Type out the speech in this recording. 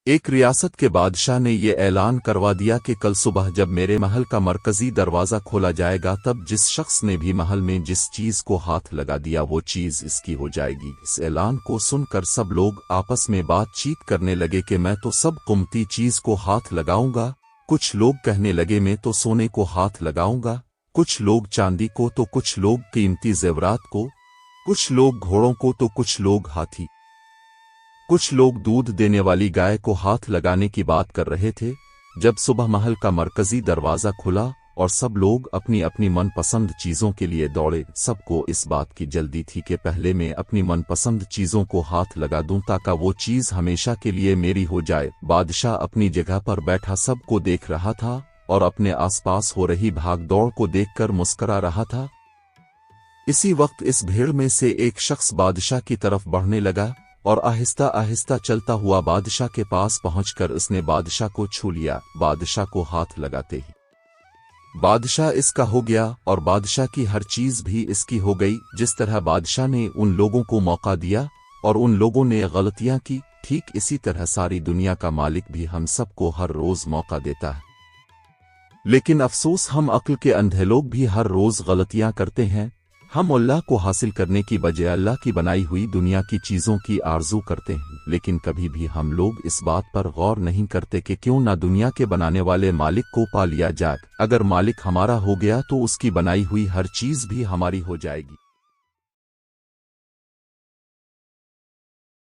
ایک ریاست کے بادشاہ نے یہ اعلان کروا دیا کہ کل صبح جب میرے محل کا مرکزی دروازہ کھولا جائے گا تب جس شخص نے بھی محل میں جس چیز کو ہاتھ لگا دیا وہ چیز اس کی ہو جائے گی۔ اس اعلان کو سن کر سب لوگ آپس میں بات چیت کرنے لگے کہ میں تو سب قیمتی چیز کو ہاتھ لگاؤں گا۔ کچھ لوگ کہنے لگے میں تو سونے کو ہاتھ لگاؤں گا، کچھ لوگ چاندی کو تو کچھ لوگ قیمتی زیورات کو، کچھ لوگ گھوڑوں کو تو کچھ لوگ ہاتھی، کچھ لوگ دودھ دینے والی گائے کو ہاتھ لگانے کی بات کر رہے تھے۔ جب صبح محل کا مرکزی دروازہ کھلا اور سب لوگ اپنی اپنی من پسند چیزوں کے لیے دوڑے، سب کو اس بات کی جلدی تھی کہ پہلے میں اپنی من پسند چیزوں کو ہاتھ لگا دوں تاکہ وہ چیز ہمیشہ کے لیے میری ہو جائے۔ بادشاہ اپنی جگہ پر بیٹھا سب کو دیکھ رہا تھا اور اپنے آس پاس ہو رہی بھاگ دوڑ کو دیکھ کر مسکرا رہا تھا۔ اسی وقت اس بھیڑ میں سے ایک شخص بادشاہ کی طرف بڑھنے لگا اور آہستہ آہستہ چلتا ہوا بادشاہ کے پاس پہنچ کر اس نے بادشاہ کو چھو لیا۔ بادشاہ کو ہاتھ لگاتے ہی بادشاہ اس کا ہو گیا اور بادشاہ کی ہر چیز بھی اس کی ہو گئی۔ جس طرح بادشاہ نے ان لوگوں کو موقع دیا اور ان لوگوں نے غلطیاں کی، ٹھیک اسی طرح ساری دنیا کا مالک بھی ہم سب کو ہر روز موقع دیتا ہے، لیکن افسوس ہم عقل کے اندھے لوگ بھی ہر روز غلطیاں کرتے ہیں۔ ہم اللہ کو حاصل کرنے کی بجائے اللہ کی بنائی ہوئی دنیا کی چیزوں کی آرزو کرتے ہیں، لیکن کبھی بھی ہم لوگ اس بات پر غور نہیں کرتے کہ کیوں نہ دنیا کے بنانے والے مالک کو پا لیا جائے۔ اگر مالک ہمارا ہو گیا تو اس کی بنائی ہوئی ہر چیز بھی ہماری ہو جائے گی۔